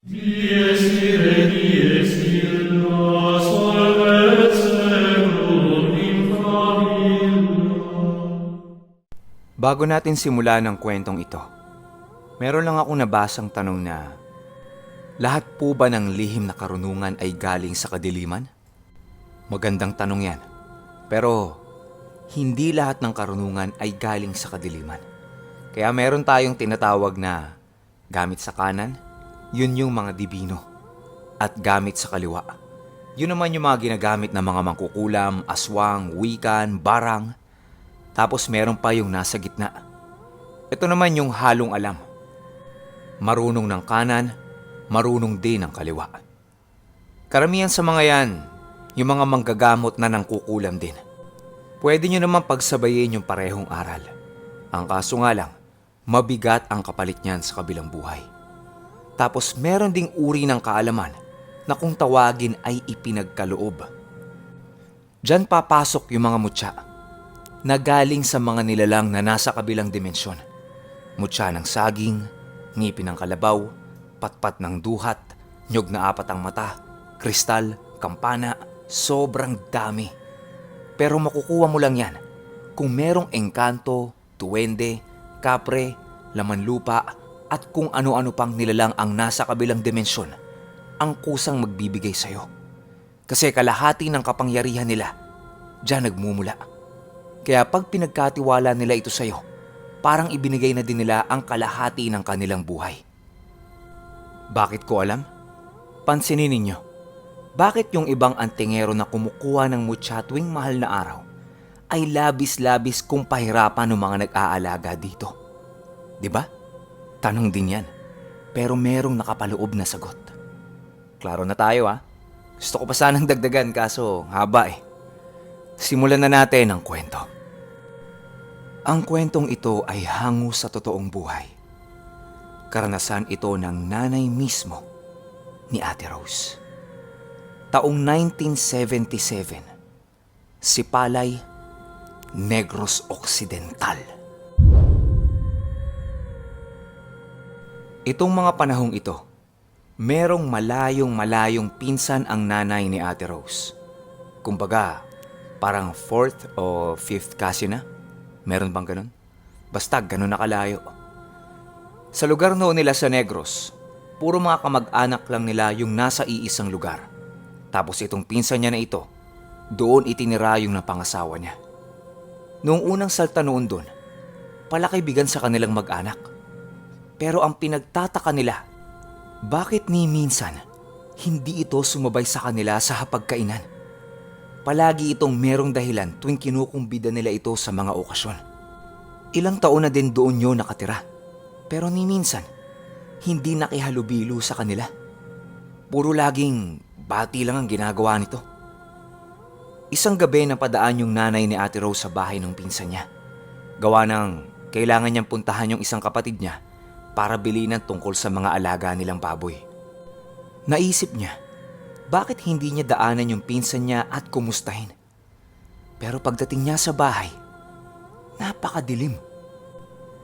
Dies ire, dies illa, solvet seculum in favilla. Bago natin simulan ang kwentong ito, meron lang akong nabasang tanong na, lahat po ba ng lihim na karunungan ay galing sa kadiliman? Magandang tanong yan. Pero, hindi lahat ng karunungan ay galing sa kadiliman. Kaya meron tayong tinatawag na gamit sa kanan, yun yung mga dibino. At gamit sa kaliwa, yun naman yung mga ginagamit ng mga mangkukulam, aswang, wikan, barang. Tapos meron pa yung nasa gitna. Ito naman yung halong alam. Marunong ng kanan, marunong din ng kaliwa. Karamihan sa mga yan, yung mga manggagamot na nangkukulam din. Pwede nyo naman pagsabayin yung parehong aral. Ang kaso nga lang, mabigat ang kapalit niyan sa kabilang buhay. Tapos meron ding uri ng kaalaman na kung tawagin ay ipinagkaloob. Diyan papasok yung mga mutya na galing sa mga nilalang na nasa kabilang dimensyon. Mutya ng saging, ngipin ng kalabaw, patpat ng duhat, nyog na apat ang mata, kristal, kampana, sobrang dami. Pero makukuha mo lang yan kung merong engkanto, tuwende, kapre, laman lupa, at kung ano-ano pang nilalang ang nasa kabilang dimensyon ang kusang magbibigay sa'yo. Kasi kalahati ng kapangyarihan nila diyan nagmumula. Kaya pag pinagkatiwala nila ito sa'yo, parang ibinigay na din nila ang kalahati ng kanilang buhay. Bakit ko alam? Pansinin ninyo, bakit yung ibang antingero na kumukuha ng mutya tuwing mahal na araw ay labis-labis kung pahirapan ng mga nag-aalaga dito? Diba? Tanong din yan, pero merong nakapaloob na sagot. Klaro na tayo ha? Gusto ko pa sanang dagdagan kaso haba eh. Simulan na natin ang kwento. Ang kwentong ito ay hango sa totoong buhay. Karanasan ito ng nanay mismo ni Ate Rose. Taong 1977, Sipalay, Negros Occidental. Itong mga panahong ito, merong malayong pinsan ang nanay ni Ate Rose. Kumbaga, parang 4th o 5th cousin na. Meron bang ganun? Basta ganun na kalayo. Sa lugar noon nila sa Negros, puro mga kamag-anak lang nila yung nasa iisang lugar. Tapos itong pinsan niya na ito, doon itinira yung napangasawa niya. Noong unang salta noon doon, palakaibigan sa kanilang mag-anak. Pero ang pinagtataka nila, bakit ni minsan hindi ito sumabay sa kanila sa hapagkainan? Palagi itong merong dahilan tuwing kinukumbida nila ito sa mga okasyon. Ilang taon na din doon yun nakatira. Pero ni minsan, hindi nakihalubilo sa kanila. Puro laging bati lang ang ginagawa nito. Isang gabi napadaan yung nanay ni Ate Rose sa bahay ng pinsan niya. Gawa ng kailangan niyang puntahan yung isang kapatid niya para bilinan tungkol sa mga alaga nilang baboy. Naisip niya, bakit hindi niya daanan yung pinsan niya at kumustahin? Pero pagdating niya sa bahay, napakadilim.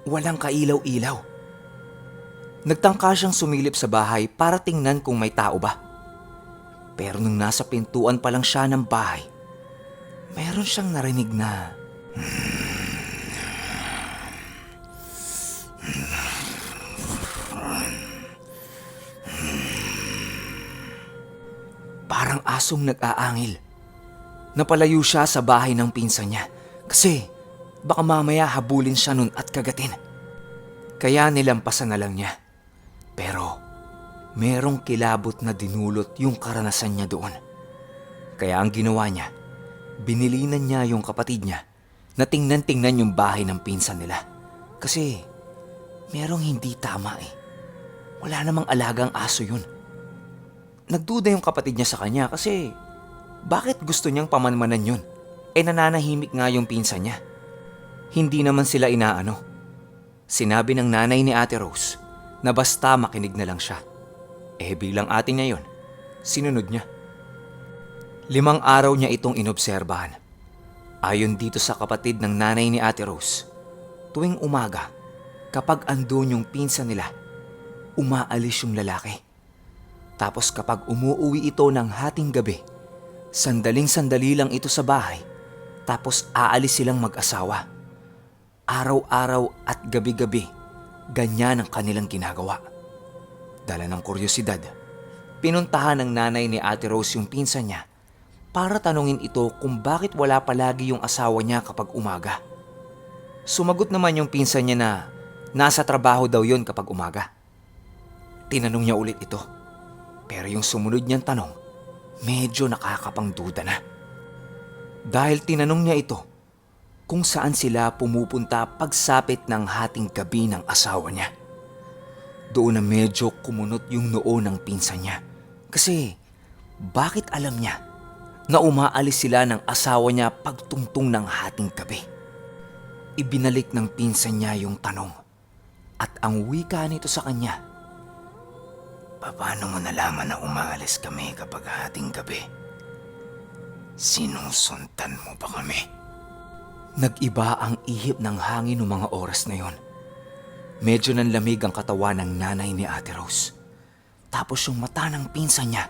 Walang kailaw-ilaw. Nagtangka siyang sumilip sa bahay para tingnan kung may tao ba. Pero nung nasa pintuan pa lang siya ng bahay, meron siyang narinig na parang asong nag-aangil. Napalayo siya sa bahay ng pinsan niya kasi baka mamaya habulin siya nun at kagatin. Kaya nilampasan na lang niya. Pero merong kilabot na dinulot yung karanasan niya doon. Kaya ang ginawa niya, binilinan niya yung kapatid niya na tingnan-tingnan yung bahay ng pinsan nila. Kasi merong hindi tama eh. Wala namang alagang aso yun. Nagduda yung kapatid niya sa kanya kasi bakit gusto niyang pamanmanan yun? Nananahimik nga yung pinsan niya. Hindi naman sila inaano. Sinabi ng nanay ni Ate Rose na basta makinig na lang siya. Bilang ate niya yun, sinunod niya. 5 araw niya itong inobserbahan. Ayon dito sa kapatid ng nanay ni Ate Rose, tuwing umaga, kapag andun yung pinsan nila, umaalis yung lalaki. Tapos kapag umuuwi ito ng hating gabi, sandaling-sandali lang ito sa bahay, tapos aalis silang mag-asawa. Araw-araw at gabi-gabi, ganyan ang kanilang ginagawa. Dala ng kuryosidad, pinuntahan ng nanay ni Ate Rose yung pinsan niya para tanungin ito kung bakit wala palagi yung asawa niya kapag umaga. Sumagot naman yung pinsan niya na nasa trabaho daw yon kapag umaga. Tinanong niya ulit ito, pero yung sumunod niyang tanong, medyo nakakapangduda na. Dahil tinanong niya ito kung saan sila pumupunta pagsapit ng hating gabi ng asawa niya. Doon na medyo kumunot yung noo ng pinsan niya. Kasi bakit alam niya na umaalis sila ng asawa niya pagtungtong ng hating gabi? Ibinalik ng pinsan niya yung tanong at ang wika nito sa kanya, "Paano mo nalaman na umaalis kami kapag hating gabi? Sinusuntan mo ba kami?" Nag-iba ang ihip ng hangin noong mga oras na yon. Medyo nanlamig ang katawan ng nanay ni Ate Rose. Tapos yung mata ng pinsan niya,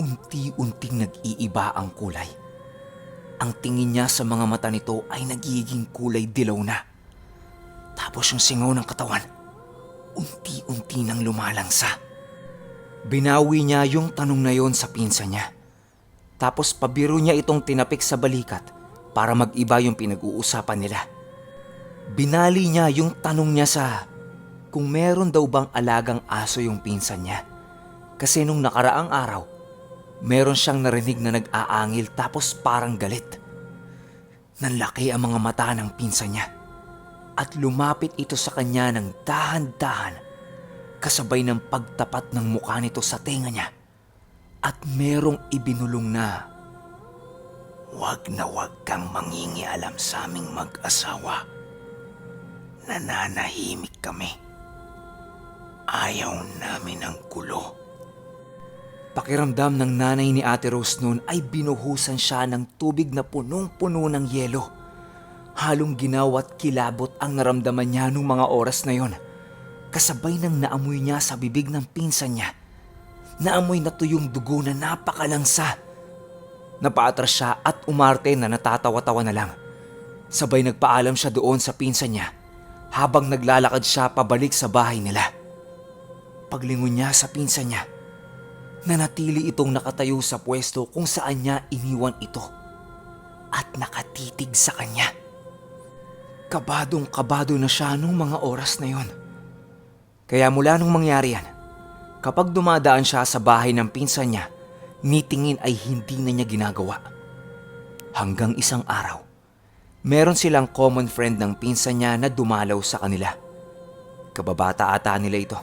unti-unting nag-iiba ang kulay. Ang tingin niya sa mga mata nito ay nagiging kulay dilaw na. Tapos yung singaw ng katawan, unti-unti nang lumalangsa. Binawi niya yung tanong na yon sa pinsan niya. Tapos pabiro niya itong tinapik sa balikat para mag-iba yung pinag-uusapan nila. Binali niya yung tanong niya sa kung meron daw bang alagang aso yung pinsan niya. Kasi nung nakaraang araw, meron siyang narinig na nag-aangil tapos parang galit. Nanlaki ang mga mata ng pinsan niya at lumapit ito sa kanya ng dahan-dahan kasabay ng pagtapat ng mukha nito sa tenga niya at merong ibinulong na, "Wag na wag kang mangingialam sa aming mag-asawa. Nananahimik kami. Ayaw namin ng gulo." Pakiramdam ng nanay ni Ate Rose noon ay binuhusan siya ng tubig na punong-puno ng yelo. Halong ginaw at kilabot ang naramdaman niya nung mga oras na yon. Kasabay ng naamoy niya sa bibig ng pinsan niya. Naamoy na tuyong dugo na napakalangsa. Napaatras siya at umarte na natatawa-tawa na lang. Sabay nagpaalam siya doon sa pinsan niya habang naglalakad siya pabalik sa bahay nila. Paglingon niya sa pinsan niya, nanatili itong nakatayo sa pwesto kung saan niya iniwan ito at nakatitig sa kanya. Kabadong-kabado na siya nung mga oras na yon. Kaya mula nung mangyari yan, kapag dumadaan siya sa bahay ng pinsan niya, nitingin ay hindi na niya ginagawa. Hanggang isang araw, meron silang common friend ng pinsan niya na dumalaw sa kanila. Kababata ata nila ito.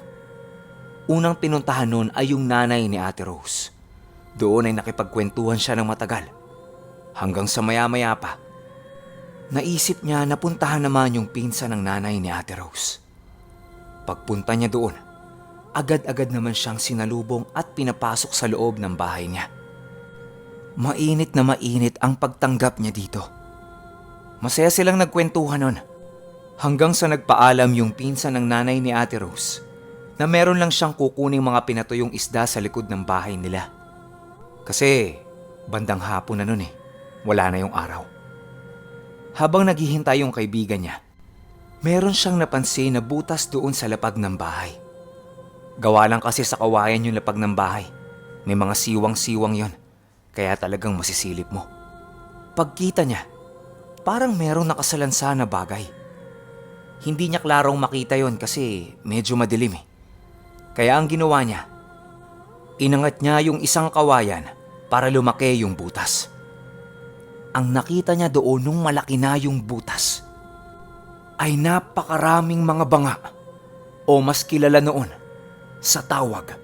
Unang pinuntahan nun ay yung nanay ni Ate Rose. Doon ay nakipagkwentuhan siya ng matagal. Hanggang sa maya-maya pa, naisip niya na puntahan naman yung pinsan ng nanay ni Ate Rose. Pagpunta niya doon, agad-agad naman siyang sinalubong at pinapasok sa loob ng bahay niya. Mainit na mainit ang pagtanggap niya dito. Masaya silang nagkwentuhan nun. Hanggang sa nagpaalam yung pinsan ng nanay ni Ate Rose na meron lang siyang kukuning mga pinatuyong isda sa likod ng bahay nila. Kasi bandang hapon na nun wala na yung araw. Habang naghihintay yung kaibigan niya, meron siyang napansin na butas doon sa lapag ng bahay. Gawa lang kasi sa kawayan yung lapag ng bahay. May mga siwang-siwang yon, kaya talagang masisilip mo. Pagkita niya, parang merong nakasalansa na bagay. Hindi niya klarong makita yon kasi medyo madilim Kaya ang ginawa niya, inangat niya yung isang kawayan para lumaki yung butas. Ang nakita niya doon nung malaki na yung butas ay napakaraming mga banga o mas kilala noon sa tawag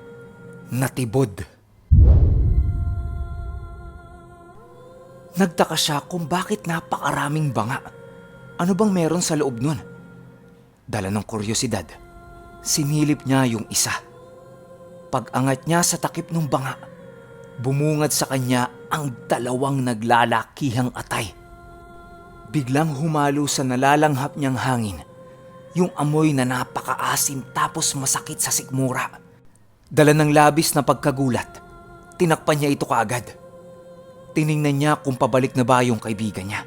na tibod. Nagtaka siya kung bakit napakaraming banga. Ano bang meron sa loob nun? Dala ng kuryosidad, sinilip niya yung isa. Pag-angat niya sa takip ng banga, bumungad sa kanya ang dalawang naglalakihang atay. Biglang humalo sa nalalanghap niyang hangin yung amoy na napakaasim tapos masakit sa sikmura. Dala ng labis na pagkagulat, tinakpan niya ito kaagad. Tiningnan niya kung pabalik na ba yung kaibigan niya.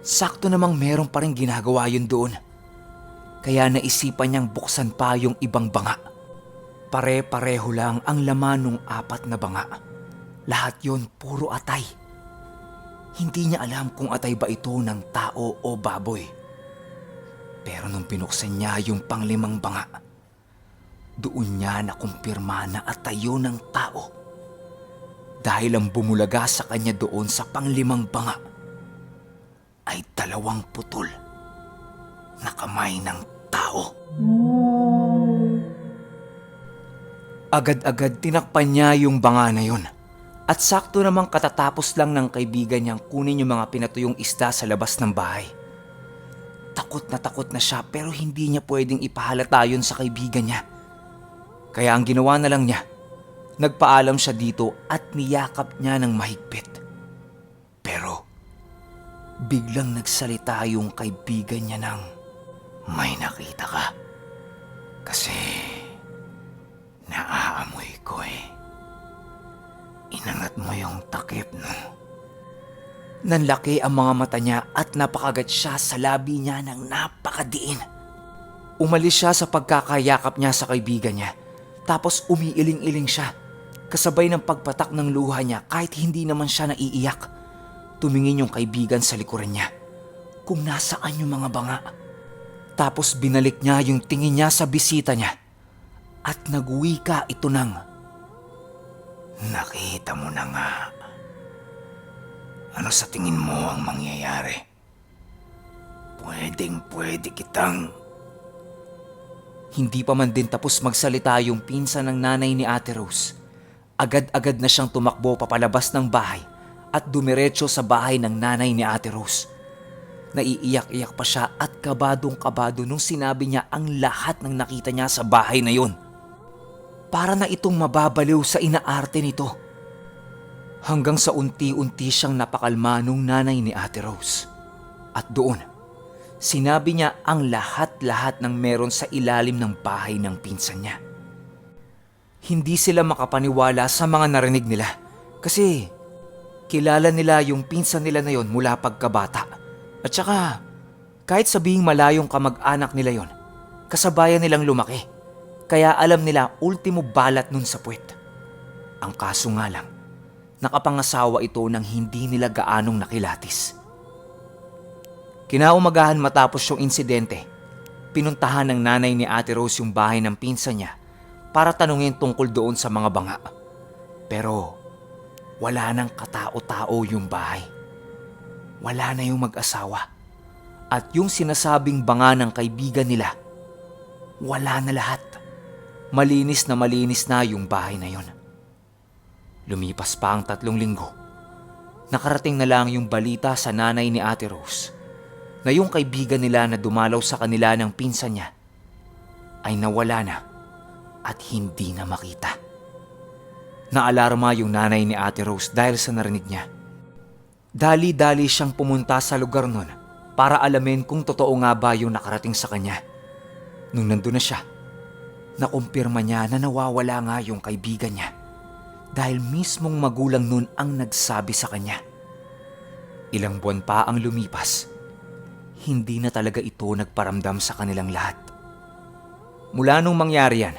Sakto namang meron pa rin ginagawa yun doon. Kaya naisipan niyang buksan pa yung ibang banga. Pare-pareho lang ang laman ng 4 na banga. Lahat yon puro atay. Hindi niya alam kung atay ba ito ng tao o baboy. Pero nung binuksan niya yung pang-5 banga, doon niya nakumpirma na atay yun ng tao. Dahil ang bumulaga sa kanya doon sa pang-5 banga ay 2 putol na kamay ng tao. Agad-agad tinakpan niya yung banga na yun. At sakto namang katatapos lang ng kaibigan niyang kunin yung mga pinatuyong isda sa labas ng bahay. Takot na siya pero hindi niya pwedeng ipahalata yun sa kaibigan niya. Kaya ang ginawa na lang niya, nagpaalam siya dito at niyakap niya ng mahigpit. Pero biglang nagsalita yung kaibigan niya ng, "May nakita ka? Kasi naaamoy ko eh. Inangat mo yung takip, no?" Nanlaki ang mga mata niya at napakagat siya sa labi niya ng napakadiin. Umalis siya sa pagkakayakap niya sa kaibigan niya. Tapos umiiling-iling siya. Kasabay ng pagpatak ng luha niya kahit hindi naman siya naiiyak. Tumingin yung kaibigan sa likuran niya kung nasaan yung mga banga. Tapos binalik niya yung tingin niya sa bisita niya. At nagwika ito ng, "Nakita mo na nga. Ano sa tingin mo ang mangyayari? Pwedeng-pwede kitang..." Hindi pa man din tapos magsalita yung pinsan ng nanay ni Ate Rose. Agad-agad na siyang tumakbo papalabas ng bahay at dumiretso sa bahay ng nanay ni Ate Rose. Naiiyak-iyak pa siya at kabadong-kabado nung sinabi niya ang lahat ng nakita niya sa bahay na yun. Para na itong mababaliw sa inaarte nito. Hanggang sa unti-unti siyang napakalma nung nanay ni Ate Rose. At doon, sinabi niya ang lahat-lahat ng meron sa ilalim ng bahay ng pinsan niya. Hindi sila makapaniwala sa mga narinig nila kasi kilala nila yung pinsan nila na yon mula pagkabata. At saka, kahit sabihing malayong kamag-anak nila yon, kasabayan nilang lumaki. Kaya alam nila ultimo balat nun sa puwet. Ang kaso nga lang, nakapangasawa ito nang hindi nila gaanong nakilatis. Kinaumagahan matapos yung insidente, pinuntahan ng nanay ni Ate Rose yung bahay ng pinsan niya para tanungin tungkol doon sa mga banga. Pero wala nang katao-tao yung bahay. Wala na yung mag-asawa. At yung sinasabing banga ng kaibigan nila, wala na lahat. Malinis na yung bahay na yon. Lumipas pa ang 3 linggo. Nakarating na lang yung balita sa nanay ni Ate Rose na yung kaibigan nila na dumalaw sa kanila ng pinsan niya ay nawala na at hindi na makita. Naalarma yung nanay ni Ate Rose dahil sa narinig niya. Dali-dali siyang pumunta sa lugar nun para alamin kung totoo nga ba yung nakarating sa kanya. Nung nandun na siya, nakumpirma niya na nawawala nga yung kaibigan niya dahil mismong magulang nun ang nagsabi sa kanya. Ilang buwan pa ang lumipas, hindi na talaga ito nagparamdam sa kanilang lahat. Mula nung mangyari yan,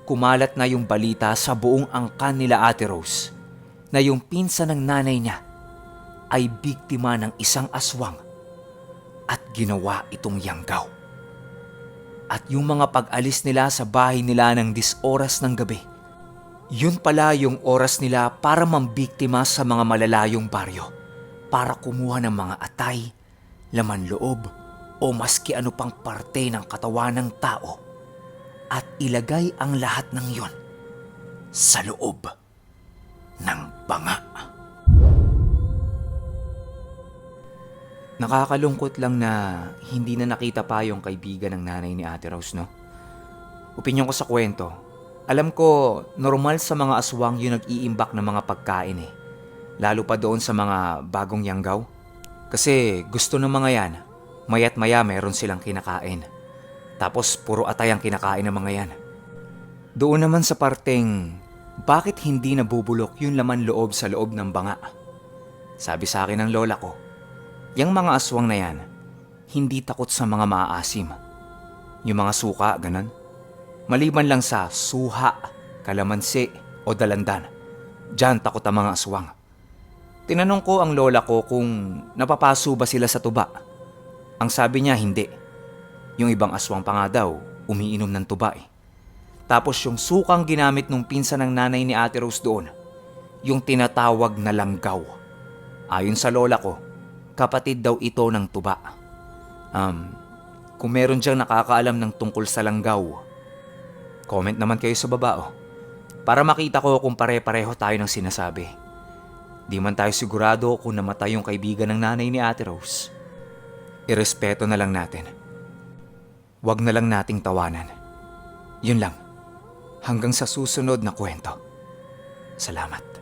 kumalat na yung balita sa buong angkan nila Ate Rose na yung pinsan ng nanay niya ay biktima ng isang aswang at ginawa itong yanggaw. At yung mga pag-alis nila sa bahay nila ng 10 oras ng gabi, yun pala yung oras nila para mambiktima sa mga malalayong baryo para kumuha ng mga atay, laman loob o maski ano pang parte ng katawan ng tao at ilagay ang lahat ng yon sa loob ng banga. Nakakalungkot lang na hindi na nakita pa yung kaibigan ng nanay ni Ate Rose, no? Opinyon ko sa kwento, alam ko normal sa mga aswang yung nag-iimbak ng mga pagkain eh. Lalo pa doon sa mga bagong yanggaw. Kasi gusto ng mga yan, maya't maya meron silang kinakain. Tapos puro atay ang kinakain ng mga yan. Doon naman sa parteng, bakit hindi nabubulok yung laman loob sa loob ng banga? Sabi sa akin ng lola ko, yung mga aswang na yan, hindi takot sa mga maaasim. Yung mga suka, ganon. Maliban lang sa suha, kalamansi o dalandan. Diyan takot ang mga aswang. Tinanong ko ang lola ko kung napapaso ba sila sa tuba. Ang sabi niya hindi. Yung ibang aswang pa nga daw, umiinom ng tuba eh. Tapos yung sukang ginamit nung pinsan ng nanay ni Ate Rose doon, yung tinatawag na langgaw. Ayon sa lola ko, kapatid daw ito ng tuba. Kung meron diyang nakakaalam ng tungkol sa langgaw, comment naman kayo sa baba para makita ko kung pare-pareho tayo ng sinasabi. Di man tayo sigurado kung namatay yung kaibigan ng nanay ni Ate Rose. Irespeto na lang natin. Huwag na lang nating tawanan. Yun lang. Hanggang sa susunod na kwento. Salamat.